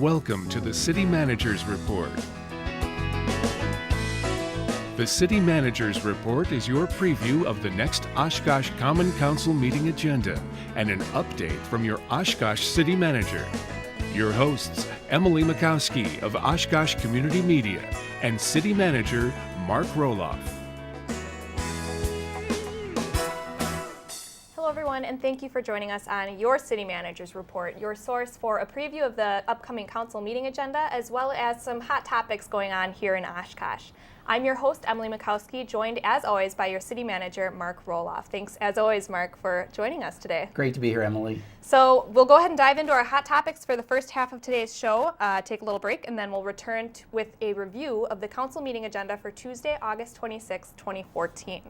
Welcome to the City Manager's Report. The City Manager's Report is your preview of the next Oshkosh Common Council meeting agenda and an update from your Oshkosh City Manager. Your hosts, Emily Makowski of Oshkosh Community Media and City Manager Mark Roloff. Hello everyone, and thank you for joining us on your City Manager's Report, your source for a preview of the upcoming council meeting agenda as well as some hot topics going on here in Oshkosh. I'm your host, Emily Makowski, joined as always by your City Manager, Mark Roloff. Thanks as always, Mark, for joining us today. Great to be here, Emily. So we'll go ahead and dive into our hot topics for the first half of today's show, take a little break, and then we'll return with a review of the council meeting agenda for Tuesday, August 26, 2014.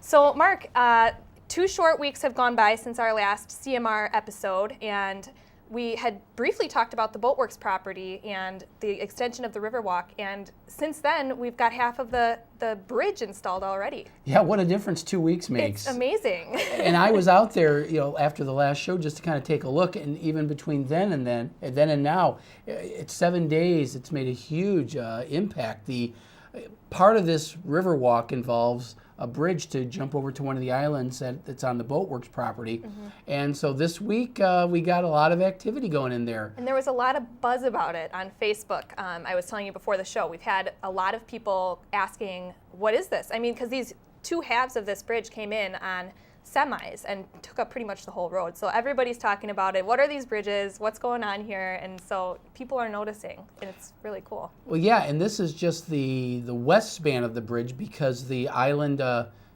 So Mark, 2 short weeks have gone by since our last CMR episode, and we had briefly talked about the Boatworks property and the extension of the Riverwalk, and since then we've got half of the bridge installed already. Yeah, what a difference 2 weeks makes. It's amazing. And I was out there, after the last show just to kind of take a look, and even between then and now, it's 7 days. It's made a huge impact. The part of this Riverwalk involves a bridge to jump over to one of the islands that's on the Boatworks property. Mm-hmm. And so this week we got a lot of activity going in there. And there was a lot of buzz about it on Facebook. I was telling you before the show, we've had a lot of people asking, what is this? I mean, because these 2 halves of this bridge came in on semis and took up pretty much the whole road. So everybody's talking about it. What are these bridges? What's going on here? And so people are noticing, and it's really cool. Well, yeah, and this is just the west span of the bridge because the island,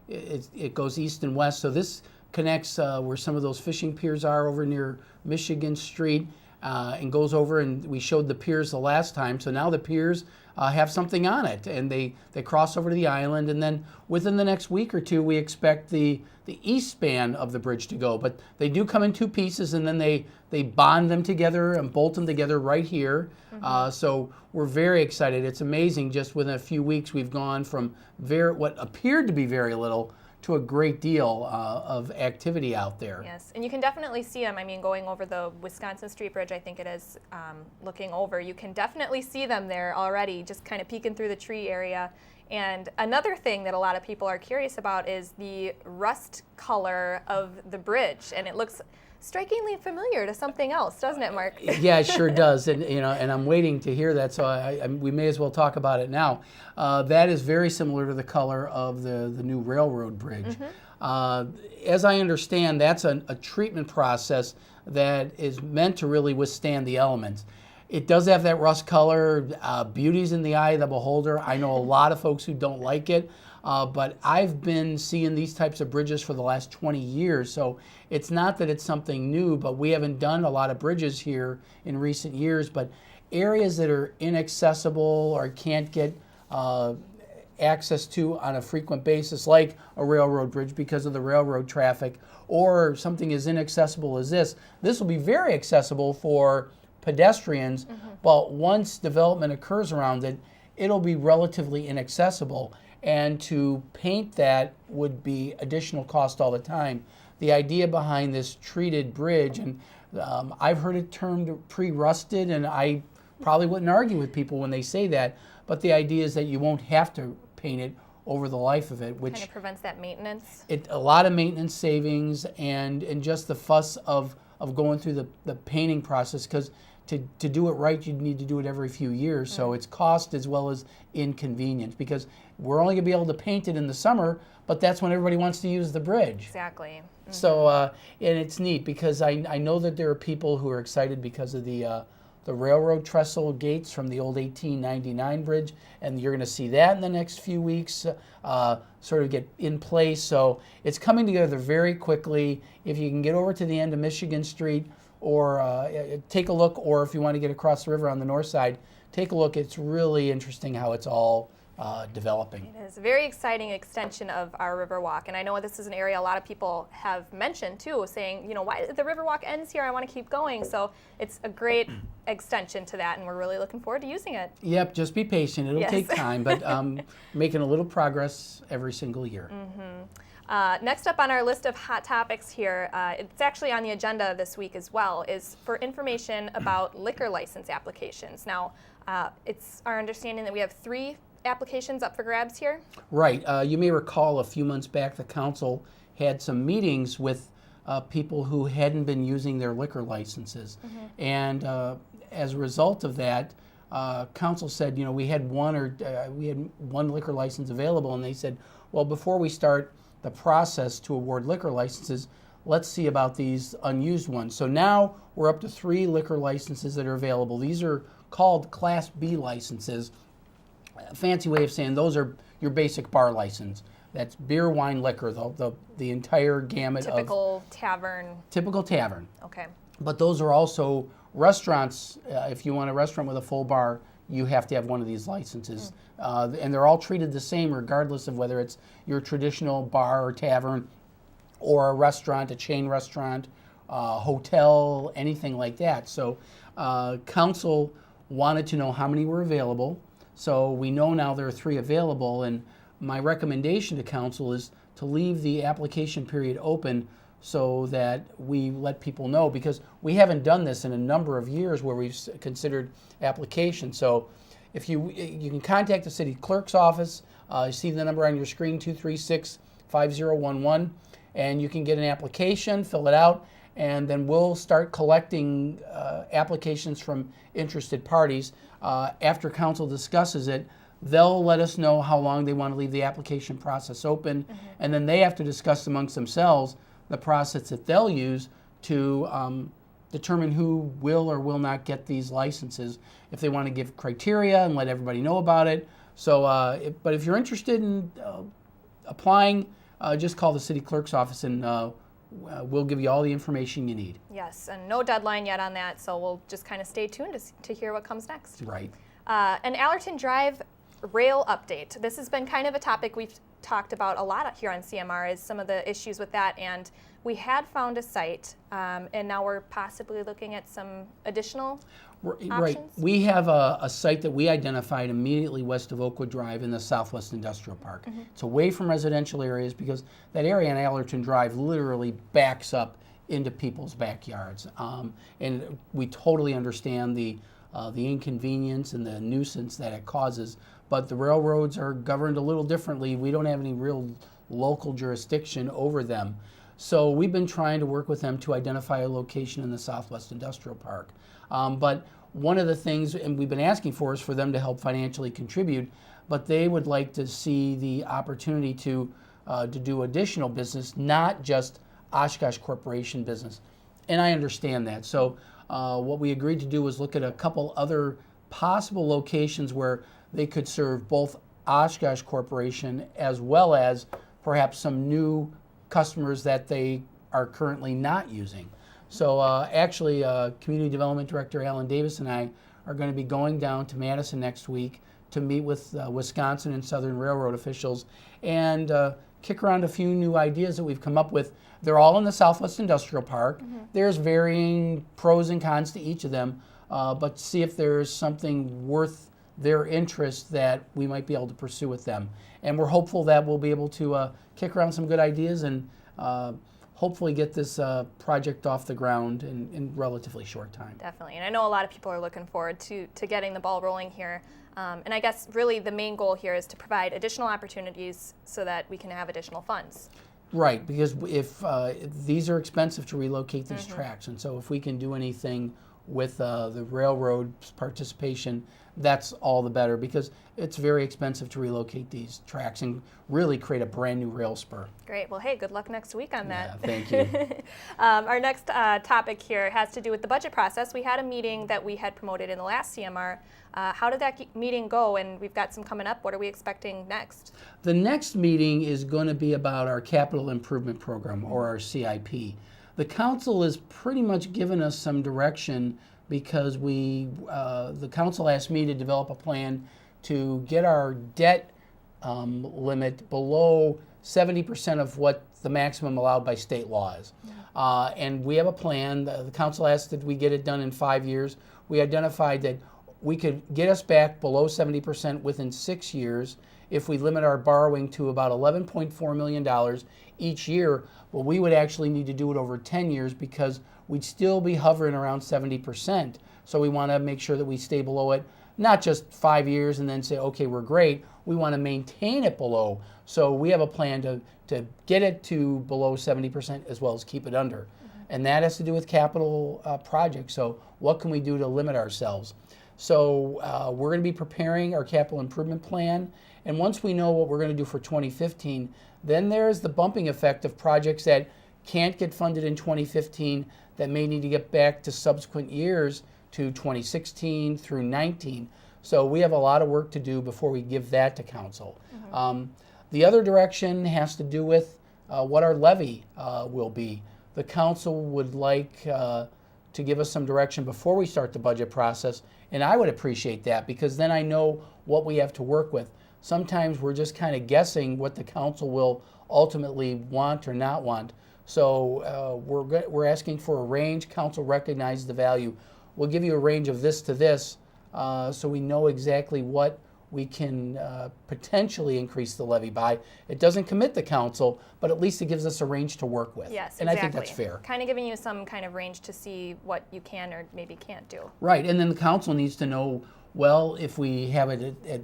it goes east and west. So this connects where some of those fishing piers are over near Michigan Street and goes over, and we showed the piers the last time. So now the piers have something on it, and they cross over to the island, and then within the next week or 2, we expect the east span of the bridge to go. But they do come in 2 pieces, and then they bond them together and bolt them together right here. Mm-hmm. So we're very excited. It's amazing. Just within a few weeks, we've gone from what appeared to be very little to a great deal of activity out there. Yes, and you can definitely see them. I mean, going over the Wisconsin Street Bridge, I think it is, looking over, you can definitely see them there already, just kind of peeking through the tree area. And another thing that a lot of people are curious about is the rust color of the bridge, and it looks strikingly familiar to something else, doesn't it, Mark? Yeah, it sure does, and and I'm waiting to hear that, so we may as well talk about it now. That is very similar to the color of the new railroad bridge. Mm-hmm. As I understand, that's a treatment process that is meant to really withstand the elements. It does have that rust color, beauty's in the eye of the beholder. I know a lot of folks who don't like it, but I've been seeing these types of bridges for the last 20 years, so it's not that it's something new, but we haven't done a lot of bridges here in recent years, but areas that are inaccessible or can't get access to on a frequent basis, like a railroad bridge because of the railroad traffic, or something as inaccessible as this will be very accessible for pedestrians, mm-hmm. but once development occurs around it, it'll be relatively inaccessible. And to paint that would be additional cost all the time. The idea behind this treated bridge, and I've heard it termed pre-rusted, and I probably wouldn't argue with people when they say that, but the idea is that you won't have to paint it over the life of it, which kind of prevents that maintenance. A lot of maintenance savings and just the fuss of going through the painting process, because to do it right, you need to do it every few years. So it's cost as well as inconvenience, because we're only going to be able to paint it in the summer, but that's when everybody wants to use the bridge. Exactly. Mm-hmm. So, and it's neat because I know that there are people who are excited because of the railroad trestle gates from the old 1899 bridge, and you're going to see that in the next few weeks sort of get in place. So it's coming together very quickly. If you can get over to the end of Michigan Street, or take a look, or if you want to get across the river on the north side, take a look. It's really interesting how it's all developing. It is a very exciting extension of our Riverwalk, and I know this is an area a lot of people have mentioned too, saying, why the Riverwalk ends here, I want to keep going. So it's a great extension to that, and we're really looking forward to using it. Yep, just be patient. It'll take time, but making a little progress every single year. Mm-hmm. Next up on our list of hot topics here, it's actually on the agenda this week as well, is for information about liquor license applications. Now, it's our understanding that we have 3 applications up for grabs here. Right. You may recall a few months back the council had some meetings with people who hadn't been using their liquor licenses. And as a result of that, council said, we had one liquor license available, and they said, well, before we start the process to award liquor licenses, let's see about these unused ones. So now we're up to 3 liquor licenses that are available. These are called Class B licenses. A fancy way of saying those are your basic bar license. That's beer, wine, liquor, the entire gamut of... Typical tavern. Okay. But those are also restaurants. If you want a restaurant with a full bar, you have to have one of these licenses. And they're all treated the same regardless of whether it's your traditional bar or tavern or a restaurant, a chain restaurant, hotel, anything like that. So council wanted to know how many were available. So we know now there are 3 available, and my recommendation to council is to leave the application period open so that we let people know, because we haven't done this in a number of years where we've considered applications. So if you can contact the city clerk's office, you see the number on your screen, 236-5011, and you can get an application, fill it out, and then we'll start collecting applications from interested parties. After council discusses it, they'll let us know how long they want to leave the application process open, and then they have to discuss amongst themselves the process that they'll use to determine who will or will not get these licenses, if they want to give criteria and let everybody know about it. So, but if you're interested in applying, just call the city clerk's office and we'll give you all the information you need. Yes, and no deadline yet on that, so we'll just kind of stay tuned to hear what comes next. Right. An Allerton Drive rail update. This has been kind of a topic we've talked about a lot here on CMR, is some of the issues with that, and we had found a site, and now we're possibly looking at some additional options. Right. We have a site that we identified immediately west of Oakwood Drive in the Southwest Industrial Park. It's away from residential areas because that area on Allerton Drive literally backs up into people's backyards. And we totally understand the inconvenience and the nuisance that it causes, but the railroads are governed a little differently. We don't have any real local jurisdiction over them. So we've been trying to work with them to identify a location in the Southwest Industrial Park. But one of the things, and we've been asking for, is for them to help financially contribute, but they would like to see the opportunity to do additional business, not just Oshkosh Corporation business. And I understand that. So what we agreed to do was look at a couple other possible locations where they could serve both Oshkosh Corporation as well as perhaps some new customers that they are currently not using. So actually, Community Development Director Alan Davis and I are going to be going down to Madison next week to meet with Wisconsin and Southern Railroad officials and kick around a few new ideas that we've come up with. They're all in the Southwest Industrial Park. There's varying pros and cons to each of them, but see if there's something worth their interest that we might be able to pursue with them. And we're hopeful that we'll be able to kick around some good ideas and hopefully get this project off the ground in relatively short time. Definitely, and I know a lot of people are looking forward to getting the ball rolling here. And I guess really the main goal here is to provide additional opportunities so that we can have additional funds. Right, because if these are expensive to relocate these tracks, and so if we can do anything with the railroad's participation, that's all the better, because it's very expensive to relocate these tracks and really create a brand new rail spur. Great. Well, hey, good luck next week on that. Yeah, thank you. Our next topic here has to do with the budget process. We had a meeting that we had promoted in the last CMR. How did that meeting go? And we've got some coming up. What are we expecting next? The next meeting is going to be about our capital improvement program, or our CIP. The council has pretty much given us some direction because the council asked me to develop a plan to get our debt limit below 70% of what the maximum allowed by state law is. And we have a plan. The council asked that we get it done in 5 years. We identified that we could get us back below 70% within 6 years if we limit our borrowing to about $11.4 million each year. Well, we would actually need to do it over 10 years because we'd still be hovering around 70%. So we want to make sure that we stay below it, not just 5 years and then say, okay, we're great. We want to maintain it below. So we have a plan to get it to below 70% as well as keep it under. And that has to do with capital projects. So what can we do to limit ourselves? So we're going to be preparing our capital improvement plan. And once we know what we're going to do for 2015, then there's the bumping effect of projects that can't get funded in 2015 that may need to get back to subsequent years to 2016 through 19. So we have a lot of work to do before we give that to council. The other direction has to do with what our levy will be. The council would like to give us some direction before we start the budget process, and I would appreciate that because then I know what we have to work with. Sometimes we're just kind of guessing what the council will ultimately want or not want. So we're asking for a range. Council recognizes the value. We'll give you a range of this to this so we know exactly what we can potentially increase the levy by. It doesn't commit the council, but at least it gives us a range to work with. Yes, and exactly. I think that's fair. Kind of giving you some kind of range to see what you can or maybe can't do. Right, and then the council needs to know, well, if we have it at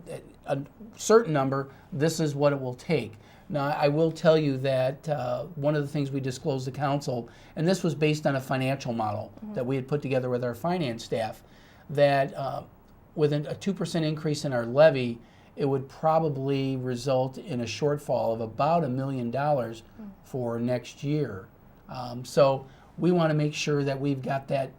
a certain number, this is what it will take. Now, I will tell you that one of the things we disclosed to council, and this was based on a financial model that we had put together with our finance staff, that with a 2% increase in our levy, it would probably result in a shortfall of about $1 million for next year. So we want to make sure that we've got that,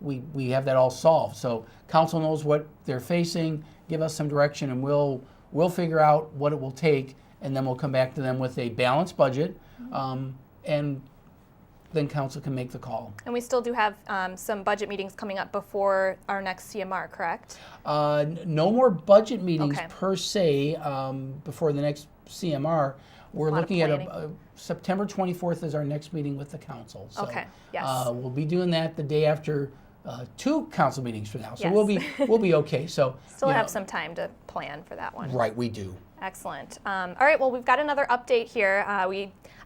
we have that all solved. So council knows what they're facing, give us some direction, and we'll figure out what it will take, and then we'll come back to them with a balanced budget, and then council can make the call. And we still do have some budget meetings coming up before our next CMR, correct? No more budget meetings Okay. per se before the next CMR. We're lot of looking at planning. September 24th is our next meeting with the council. So, Okay, yes. we'll be doing that the day after 2 council meetings from now. So Yes. we'll be okay. So Still you have know, some time to plan for that one. Right, we do. Excellent. All right, well, we've got another update here.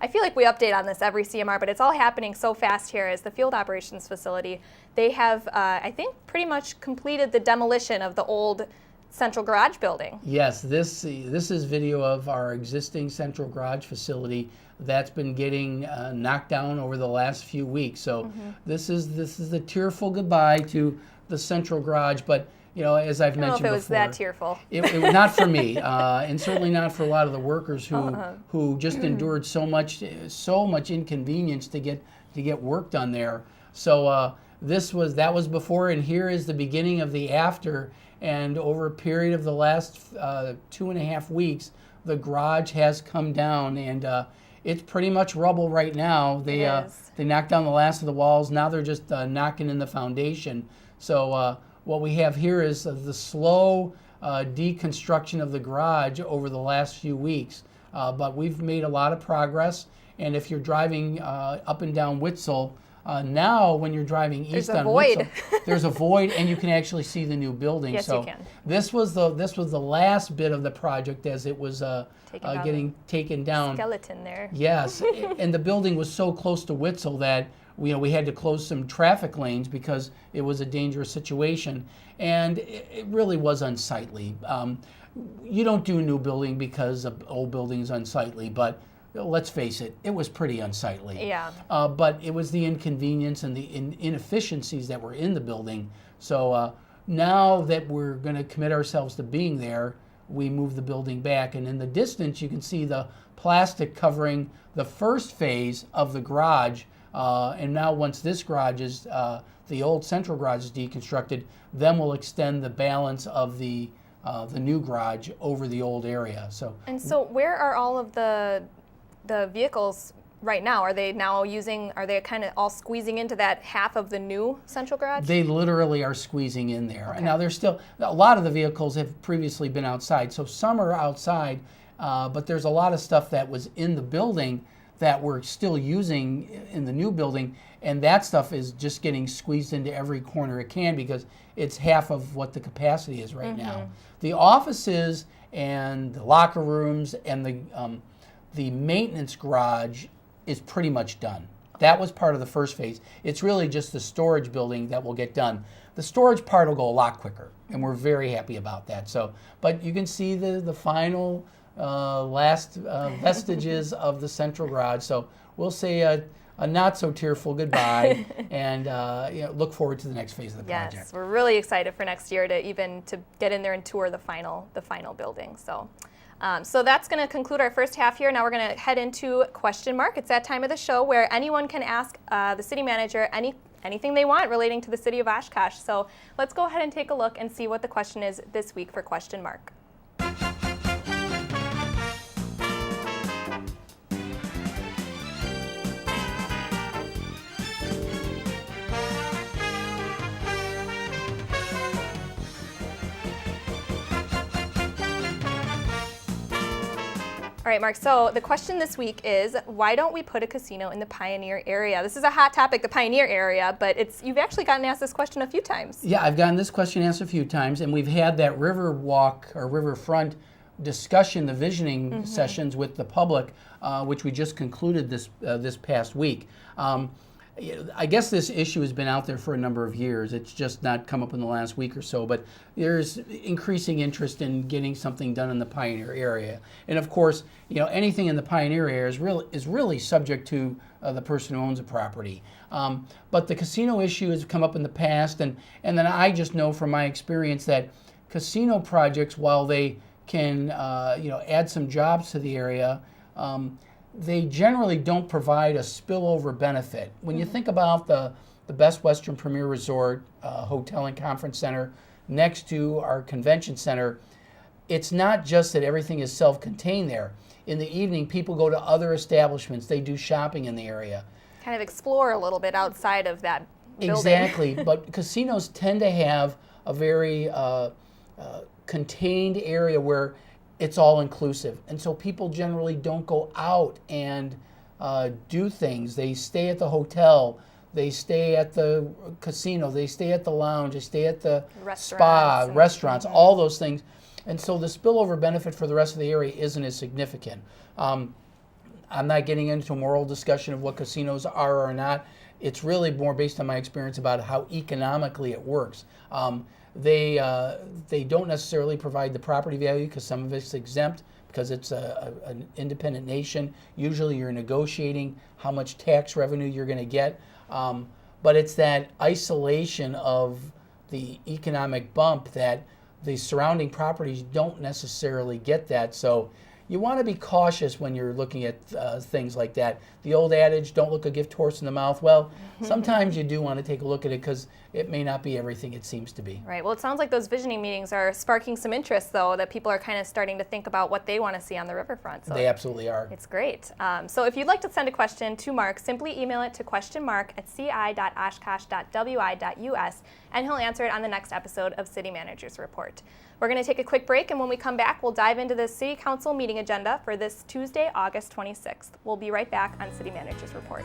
I feel like we update on this every CMR, but it's all happening so fast here as the field operations facility. They have, I think, pretty much completed the demolition of the old central garage building. Yes, this is video of our existing central garage facility that's been getting knocked down over the last few weeks. So this is the tearful goodbye to the central garage. But you know, as I've mentioned before, I don't know if it was that tearful. It was not for me, and certainly not for a lot of the workers who just endured so much inconvenience to get work done there. So that was before, and here is the beginning of the after. And over a period of the last 2.5 weeks, the garage has come down, and it's pretty much rubble right now. They knocked down the last of the walls. Now they're just knocking in the foundation. So what we have here is the slow deconstruction of the garage over the last few weeks. But we've made a lot of progress. And if you're driving up and down Witzel, now when you're driving east on Witzel, there's a void, and you can actually see the new building. Yes, so you can. This was the last bit of the project as it was getting taken down. Skeleton there. Yes, and the building was so close to Witzel that we had to close some traffic lanes because it was a dangerous situation, and it really was unsightly. You don't do new building because an old building is unsightly, but let's face it, it was pretty unsightly. Yeah. But it was the inconvenience and the inefficiencies that were in the building. So now that we're going to commit ourselves to being there, we move the building back. And in the distance, you can see the plastic covering the first phase of the garage. And now once this garage is, the old central garage is deconstructed, then we'll extend the balance of the new garage over the old area. So where are all of the vehicles right now? Are they kind of all squeezing into that half of the new central garage? They literally are squeezing in there. Okay. And now there's still, a lot of the vehicles have previously been outside. So some are outside, but there's a lot of stuff that was in the building that we're still using in the new building. And that stuff is just getting squeezed into every corner it can because it's half of what the capacity is right now. The offices and the locker rooms and the maintenance garage is pretty much done. That was part of the first phase. It's really just the storage building that will get done. The storage part will go a lot quicker, and we're very happy about that. So, but you can see the final last vestiges of the central garage. So we'll say a not so tearful goodbye, and look forward to the next phase of the project. Yes, we're really excited for next year to get in there and tour the final building. So. So that's going to conclude our first half here. Now we're going to head into question mark. It's that time of the show where anyone can ask the city manager anything they want relating to the city of Oshkosh. So let's go ahead and take a look and see what the question is this week for question mark. All right, Mark, so the question this week is, why don't we put a casino in the Pioneer area? This is a hot topic, the Pioneer area, but you've actually gotten asked this question a few times. Yeah, I've gotten this question asked a few times, and we've had that river walk or riverfront discussion, the visioning sessions with the public, which we just concluded this past week. I guess this issue has been out there for a number of years. It's just not come up in the last week or so, but there's increasing interest in getting something done in the Pioneer area. And of course, anything in the Pioneer area is really subject to the person who owns the property. But the casino issue has come up in the past, and then I just know from my experience that casino projects, while they can add some jobs to the area, they generally don't provide a spillover benefit. When you think about the Best Western Premier Resort Hotel and Conference Center next to our convention center, it's not just that everything is self-contained there. In the evening, people go to other establishments. They do shopping in the area. Kind of explore a little bit outside of that building. Exactly, but casinos tend to have a very contained area where it's all inclusive. And so people generally don't go out and do things. They stay at the hotel, they stay at the casino, they stay at the lounge, they stay at the spa, restaurants, all those things. And so the spillover benefit for the rest of the area isn't as significant. I'm not getting into a moral discussion of what casinos are or not. It's really more based on my experience about how economically it works. They don't necessarily provide the property value because some of it's exempt because it's an independent nation. Usually you're negotiating how much tax revenue you're going to get. But it's that isolation of the economic bump that the surrounding properties don't necessarily get that. So you want to be cautious when you're looking at things like that. The old adage, don't look a gift horse in the mouth. Well, sometimes you do want to take a look at it because it may not be everything it seems to be. Right. Well, it sounds like those visioning meetings are sparking some interest, though, that people are kind of starting to think about what they want to see on the riverfront. So they absolutely are. It's great. So if you'd like to send a question to Mark, simply email it to questionmark@ci.oshkosh.wi.us, and he'll answer it on the next episode of City Manager's Report. We're going to take a quick break, and when we come back, we'll dive into the City Council meeting agenda for this Tuesday, August 26th. We'll be right back on City Manager's Report.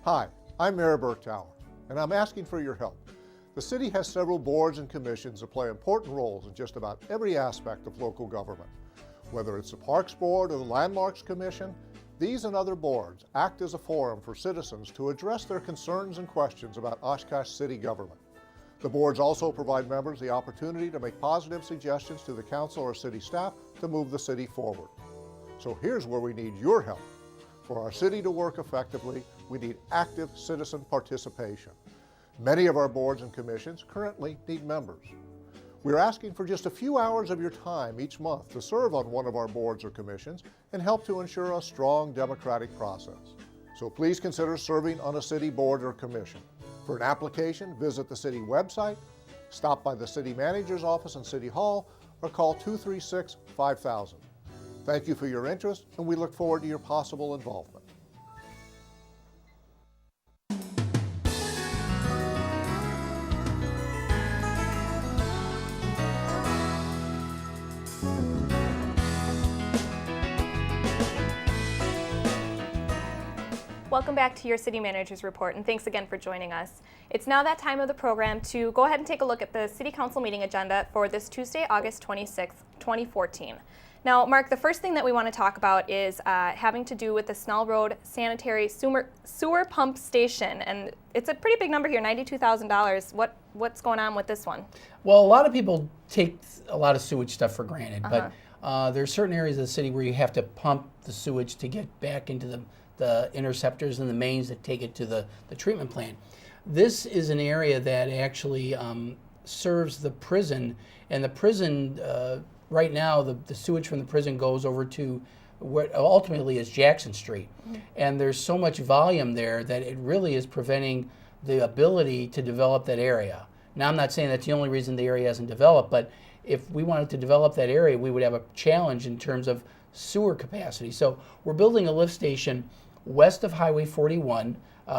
Hi, I'm Mayor Bergtauer, and I'm asking for your help. The city has several boards and commissions that play important roles in just about every aspect of local government. Whether it's the Parks Board or the Landmarks Commission, these and other boards act as a forum for citizens to address their concerns and questions about Oshkosh city government. The boards also provide members the opportunity to make positive suggestions to the council or city staff to move the city forward. So here's where we need your help. For our city to work effectively, we need active citizen participation. Many of our boards and commissions currently need members. We're asking for just a few hours of your time each month to serve on one of our boards or commissions and help to ensure a strong democratic process. So please consider serving on a city board or commission. For an application, visit the city website, stop by the city manager's office in City Hall, or call 236-5000. Thank you for your interest, and we look forward to your possible involvement. Welcome back to your City Manager's Report, and thanks again for joining us. It's now that time of the program to go ahead and take a look at the City Council meeting agenda for this Tuesday, August 26th, 2014. Now, Mark, the first thing that we want to talk about is having to do with the Snell Road Sanitary Sewer Pump Station, and it's a pretty big number here, $92,000. What's going on with this one? Well, a lot of people take a lot of sewage stuff for granted, but there's certain areas of the city where you have to pump the sewage to get back into the interceptors and the mains that take it to the treatment plant. This is an area that actually serves the prison, and the prison, right now, the sewage from the prison goes over to what ultimately is Jackson Street. And there's so much volume there that it really is preventing the ability to develop that area. Now, I'm not saying that's the only reason the area hasn't developed, but if we wanted to develop that area, we would have a challenge in terms of sewer capacity. So we're building a lift station west of Highway 41,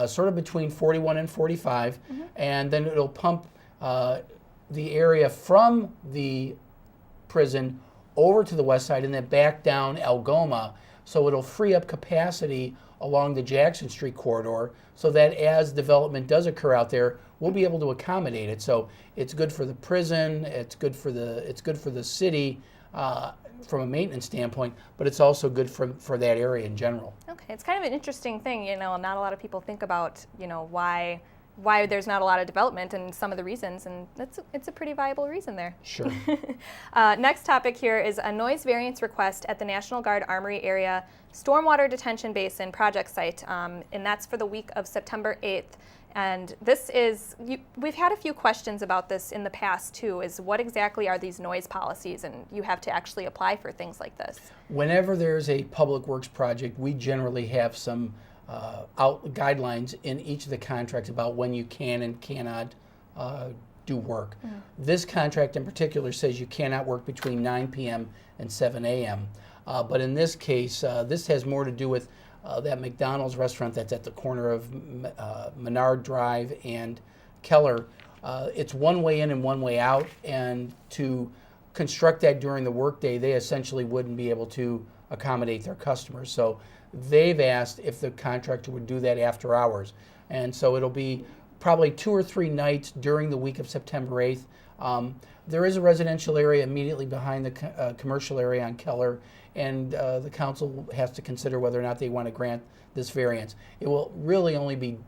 sort of between 41 and 45, and then it'll pump the area from the prison over to the west side and then back down Algoma, so it'll free up capacity along the Jackson Street corridor so that as development does occur out there, we'll be able to accommodate it. So it's good for the prison, it's good for the city, from a maintenance standpoint, but it's also good for that area in general. Okay, it's kind of an interesting thing, not a lot of people think about, why there's not a lot of development and some of the reasons, and it's a pretty viable reason there. Sure. Next topic here is a noise variance request at the National Guard Armory Area Stormwater Detention Basin project site, and that's for the week of September 8th. And this is, we've had a few questions about this in the past too, is what exactly are these noise policies, and you have to actually apply for things like this. Whenever there's a public works project, we generally have some guidelines in each of the contracts about when you can and cannot do work. This contract in particular says you cannot work between 9 p.m. and 7 a.m. But in this case, this has more to do with that McDonald's restaurant that's at the corner of Menard Drive and Keller. It's one way in and one way out, and to construct that during the workday, they essentially wouldn't be able to accommodate their customers. So they've asked if the contractor would do that after hours. And so it'll be probably 2 or 3 nights during the week of September 8th. There is a residential area immediately behind the commercial area on Keller, and the council has to consider whether or not they want to grant this variance. It will really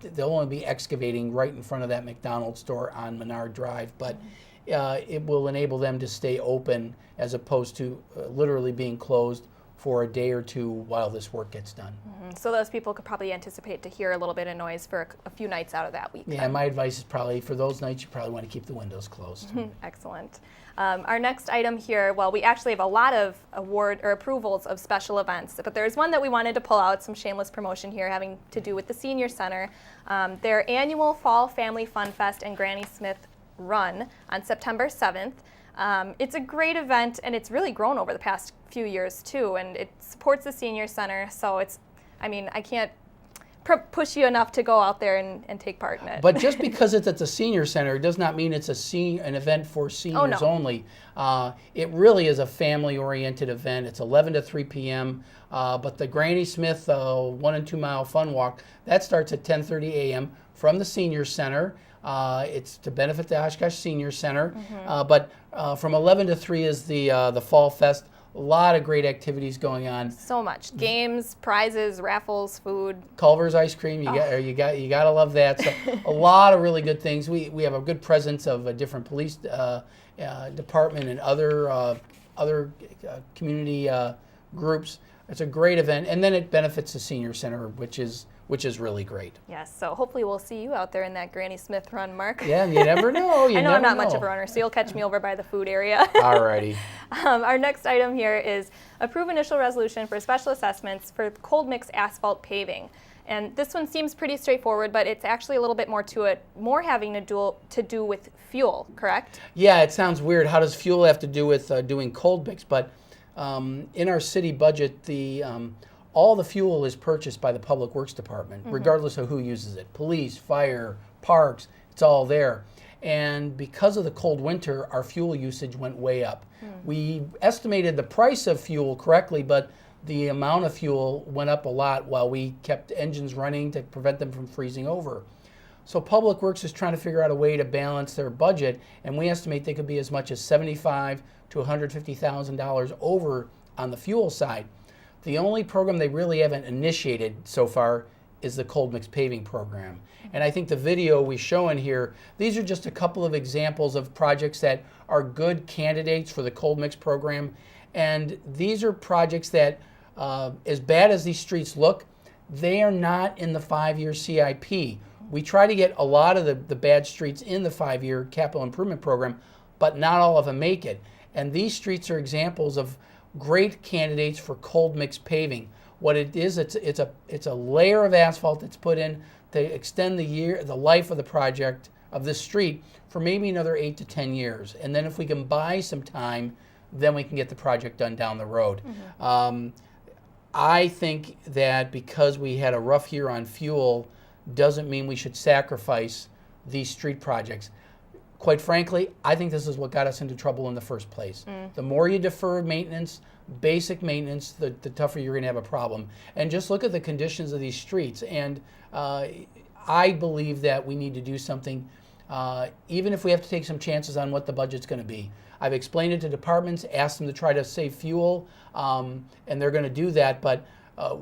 they'll only be excavating right in front of that McDonald's store on Menard Drive, but it will enable them to stay open as opposed to literally being closed for a day or two while this work gets done. So those people could probably anticipate to hear a little bit of noise for a few nights out of that week. Yeah, my advice is probably for those nights you probably want to keep the windows closed. Excellent. Our next item here, well, we actually have a lot of approvals of special events, but there's one that we wanted to pull out, some shameless promotion here having to do with the Senior Center. Their annual Fall Family Fun Fest and Granny Smith Run on September 7th. It's a great event, and it's really grown over the past few years too, and it supports the Senior Center, so I can't push you enough to go out there and take part in it. But just because it's at the Senior Center does not mean it's an event for seniors only. It really is a family-oriented event. It's 11 to 3 p.m., but the Granny Smith 1 and 2 mile fun walk, that starts at 10:30 a.m. from the Senior Center. It's to benefit the Oshkosh Senior Center, but from 11 to 3 is the Fall Fest. A lot of great activities going on. So much games, prizes, raffles, food. Culver's ice cream. You gotta love that. So a lot of really good things. We have a good presence of a different police department and other community groups. It's a great event, and then it benefits the Senior Center, which is really great. Yes, so hopefully we'll see you out there in that Granny Smith run, Mark. Yeah, you never know. I know I'm not much of a runner, so you'll catch me over by the food area. Alrighty. Our next item here is approve initial resolution for special assessments for cold mix asphalt paving. And this one seems pretty straightforward, but it's actually a little bit more to it, more having to do with fuel, correct? Yeah, it sounds weird. How does fuel have to do with doing cold mix? But in our city budget, all the fuel is purchased by the Public Works Department, regardless of who uses it. Police, fire, parks, it's all there. And because of the cold winter, our fuel usage went way up. We estimated the price of fuel correctly, but the amount of fuel went up a lot while we kept engines running to prevent them from freezing over. So Public Works is trying to figure out a way to balance their budget, and we estimate they could be as much as $75,000 to $150,000 over on the fuel side. The only program they really haven't initiated so far is the cold mix paving program. And I think the video we show in here, these are just a couple of examples of projects that are good candidates for the cold mix program. And these are projects that, as bad as these streets look, they are not in the 5-year CIP. We try to get a lot of the bad streets in the 5-year capital improvement program, but not all of them make it. And these streets are examples of great candidates for cold mix paving. What it is, it's a layer of asphalt that's put in to extend the life of the project of this street for maybe another 8 to 10 years. And then if we can buy some time, then we can get the project done down the road. I think that because we had a rough year on fuel doesn't mean we should sacrifice these street projects. Quite frankly, I think this is what got us into trouble in the first place. The more you defer maintenance, basic maintenance, the tougher you're going to have a problem. And just look at the conditions of these streets. And I believe that we need to do something, even if we have to take some chances on what the budget's going to be. I've explained it to departments, asked them to try to save fuel, and they're going to do that. But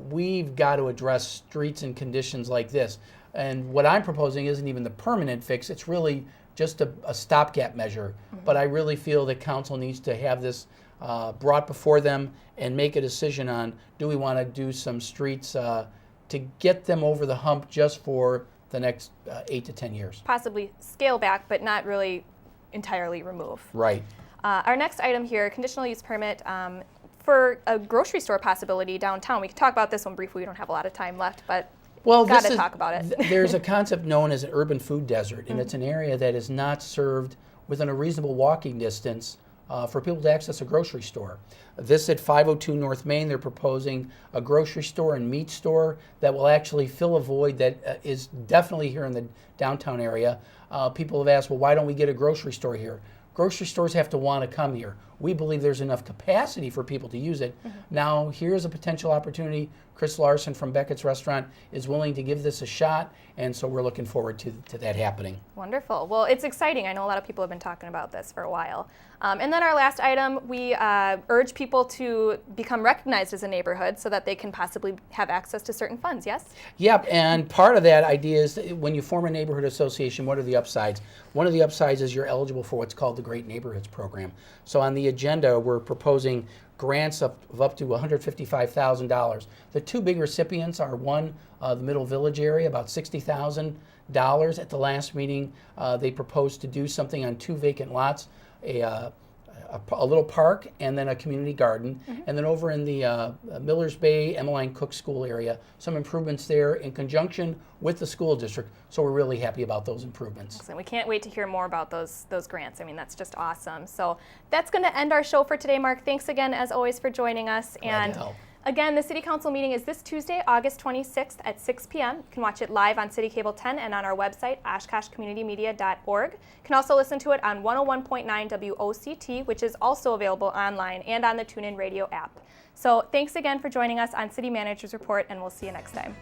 we've got to address streets and conditions like this. And what I'm proposing isn't even the permanent fix. It's really just a stopgap measure. But I really feel that council needs to have this brought before them and make a decision on, do we want to do some streets to get them over the hump just for the next 8 to 10 years. Possibly scale back, but not really entirely remove. Right. Our next item here, conditional use permit for a grocery store possibility downtown. We can talk about this one briefly. We don't have a lot of time left, but got to talk about it. There's a concept known as an urban food desert, and it's an area that is not served within a reasonable walking distance for people to access a grocery store. This at 502 North Main, they're proposing a grocery store and meat store that will actually fill a void that is definitely here in the downtown area. People have asked, well, why don't we get a grocery store here? Grocery stores have to want to come here. We believe there's enough capacity for people to use it. Now, here's a potential opportunity. Chris Larson from Beckett's Restaurant is willing to give this a shot, and so we're looking forward to that happening. Wonderful. Well, it's exciting. I know a lot of people have been talking about this for a while. And then our last item, we urge people to become recognized as a neighborhood so that they can possibly have access to certain funds, yes? Yep, and part of that idea is that when you form a neighborhood association, what are the upsides? One of the upsides is you're eligible for what's called the Great Neighborhoods Program. So on the agenda, we're proposing grants of up to $155,000. The two big recipients are one, the Middle Village area, about $60,000. At the last meeting, they proposed to do something on 2 vacant lots, a little park and then a community garden. And then over in the Millers Bay, Emmeline Cook School area, some improvements there in conjunction with the school district. So we're really happy about those improvements. Excellent. We can't wait to hear more about those grants. I mean, that's just awesome. So that's going to end our show for today, Mark. Thanks again, as always, for joining us. Glad to help. Again, the City Council meeting is this Tuesday, August 26th at 6 p.m. You can watch it live on City Cable 10 and on our website, oshkoshcommunitymedia.org. You can also listen to it on 101.9 WOCT, which is also available online and on the TuneIn Radio app. So thanks again for joining us on City Manager's Report, and we'll see you next time.